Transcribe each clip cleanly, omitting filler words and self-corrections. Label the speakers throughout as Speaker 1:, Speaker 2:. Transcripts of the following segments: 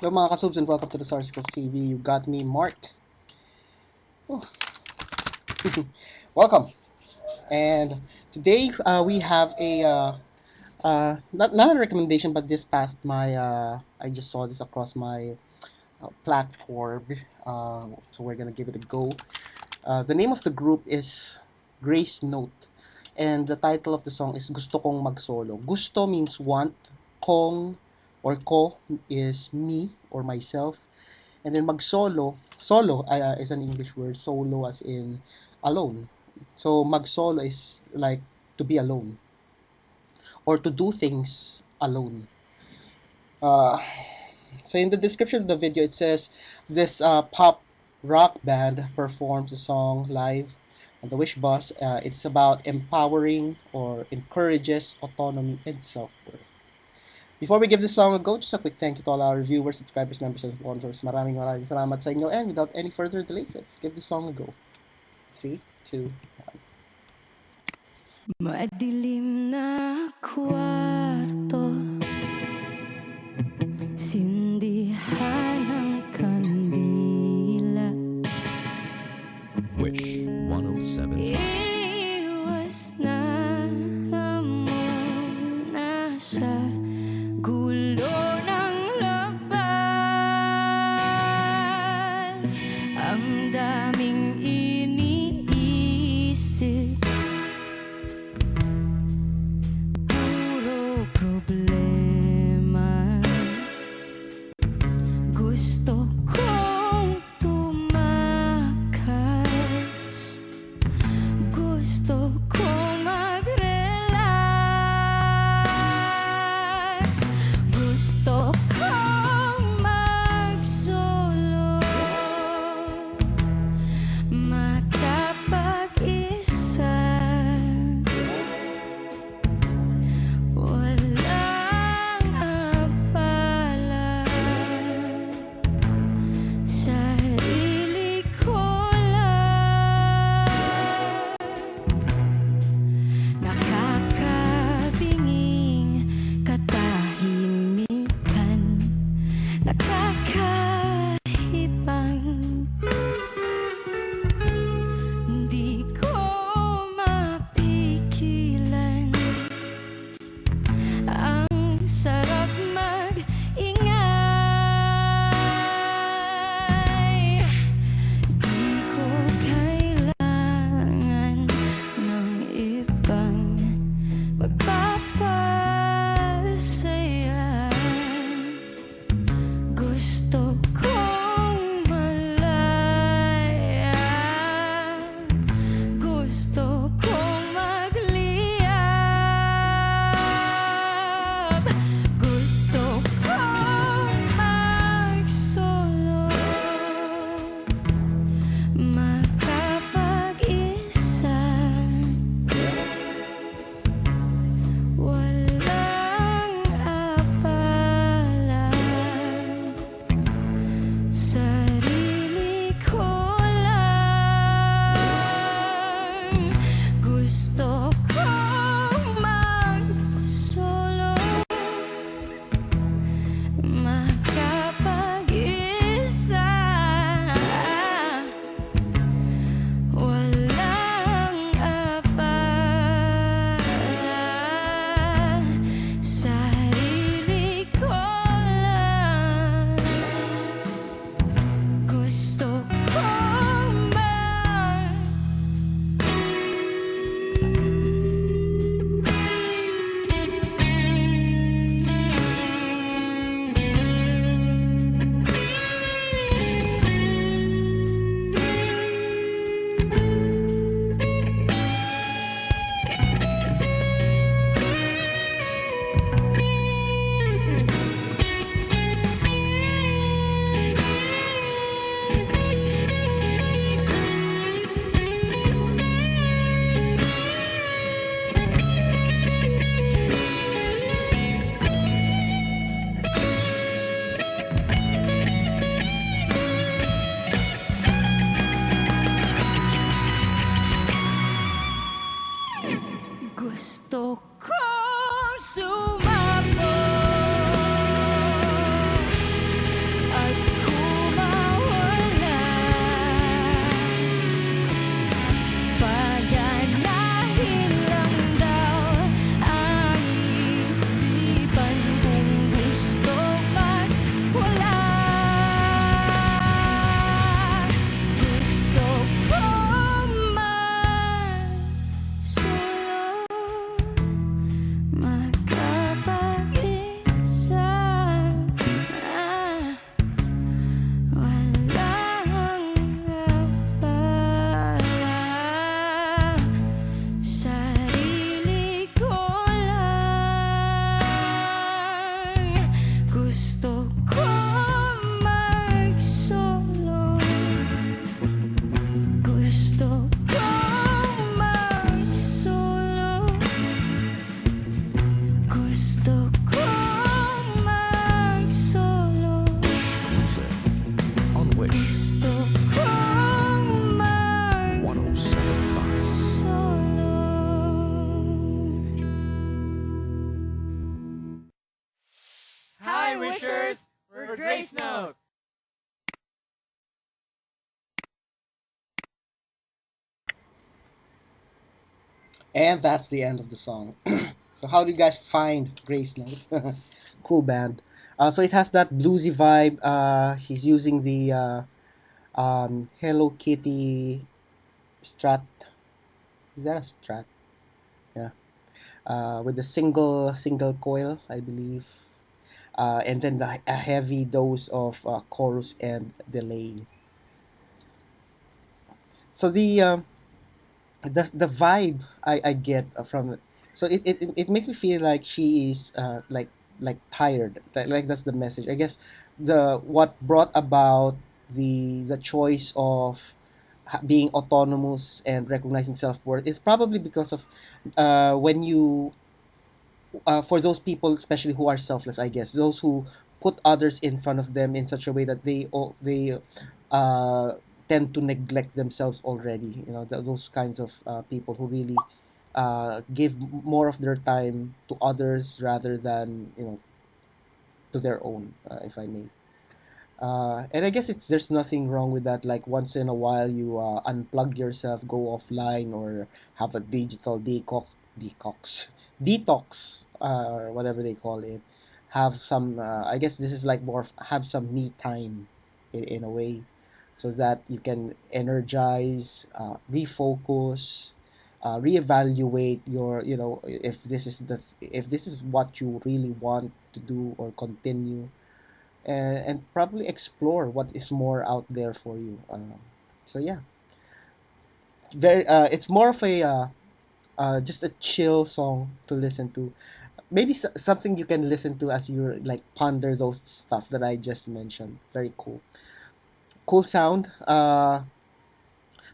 Speaker 1: Hello mga kasubs and welcome to the Sarskills TV. You got me, Mark. Oh. Welcome. And today we have a not a recommendation, but this passed my I just saw this across my platform. So we're gonna give it a go. The name of the group is Grace Note, and the title of the song is Gusto Kong Mag-Solo. Gusto means want, kong or ko is me or myself, and then mag-solo, solo is an English word, solo as in alone. So mag-solo is like to be alone or to do things alone. So in the description of the video it says this pop rock band performs the song live on the Wish Bus. It's about empowering or encourages autonomy and self-worth. Before we give this song a go, just a quick thank you to all our viewers, subscribers, members, and sponsors. Maraming salamat sa inyo. And without any further delays, let's give this song a go. 3, 2, 1.
Speaker 2: Madilim na kwarto, sindihan ng kandila.
Speaker 3: Wish 107.5.
Speaker 2: Iwas na muna sa gulo ng labas. Ang daming iniisip, puro problema. Gusto kong tumakas, gusto kong mag-relax, gusto kong mag-solo, makapag-isa, walang abala, sarili ko lang. Nakakabinging katahimikan, nakakahibang, di ko mapigilan. Ang sarap mag-ingay, di ko kailangan ng ibang magpapasaya. Gusto kong malaya, gusto kong magliyab,
Speaker 4: Hi, Wishers! We're Grace Note!
Speaker 1: And that's the end of the song. So how do you guys find Graceland? Cool band. So it has that bluesy vibe. He's using the Hello Kitty Strat. Is that a Strat? Yeah. With the single coil, I believe. And then a heavy dose of chorus and delay. So the vibe I get from it. So it makes me feel like she is like tired. Like that's the message. I guess the what brought about the choice of being autonomous and recognizing self-worth is probably because of when you for those people especially who are selfless, I guess those who put others in front of them in such a way that they uh, tend to neglect themselves already, those kinds of people who really give more of their time to others rather than to their own, if I may. And I guess there's nothing wrong with that. Like once in a while, you unplug yourself, go offline, or have a digital detox, or whatever they call it. Have some. I guess this is like more have some me time, in a way, so that you can energize, refocus, reevaluate your. If this is what you really want to do or continue, and probably explore what is more out there for you. So yeah, it's more of a just a chill song to listen to. Maybe something you can listen to as you like ponder those stuff that I just mentioned. Very cool sound. But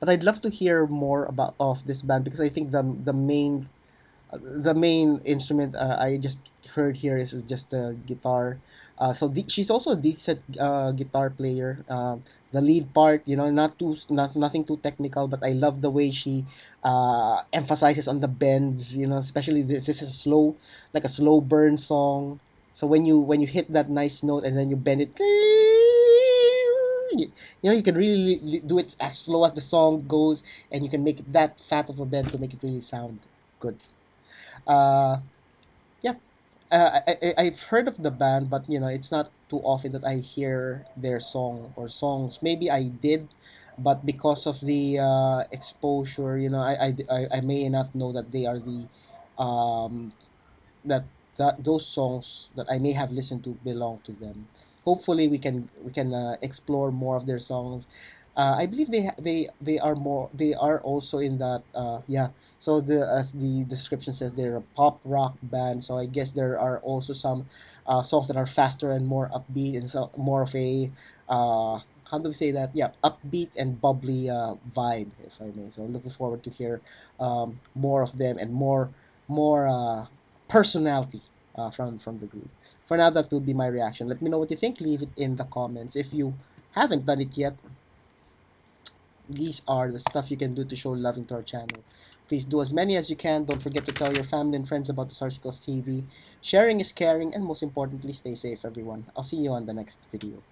Speaker 1: I'd love to hear more about of this band because I think the main instrument I just heard here is just the guitar. She's also a decent guitar player. The lead part, nothing too technical, but I love the way she emphasizes on the bends. Especially this is like a slow burn song. So when you hit that nice note and then you bend it, you can really do it as slow as the song goes, and you can make it that fat of a bend to make it really sound good. Uh, yeah, I've heard of the band, but it's not too often that I hear their song or songs. Maybe I did, but because of the exposure, I may not know that they are the um, that those songs that I may have listened to belong to them. Hopefully, we can explore more of their songs. I believe they are more. They are also in that. Yeah. So as the description says, they're a pop rock band. So I guess there are also some songs that are faster and more upbeat and so more of a how do we say that? Yeah, upbeat and bubbly vibe, if I may. So looking forward to hear more of them and more personality from the group. For now, that would be my reaction. Let me know what you think. Leave it in the comments. If you haven't done it yet, these are the stuff you can do to show love into our channel. Please do as many as you can. Don't forget to tell your family and friends about the Sarsicles TV. Sharing is caring, and most importantly, stay safe, everyone. I'll see you on the next video.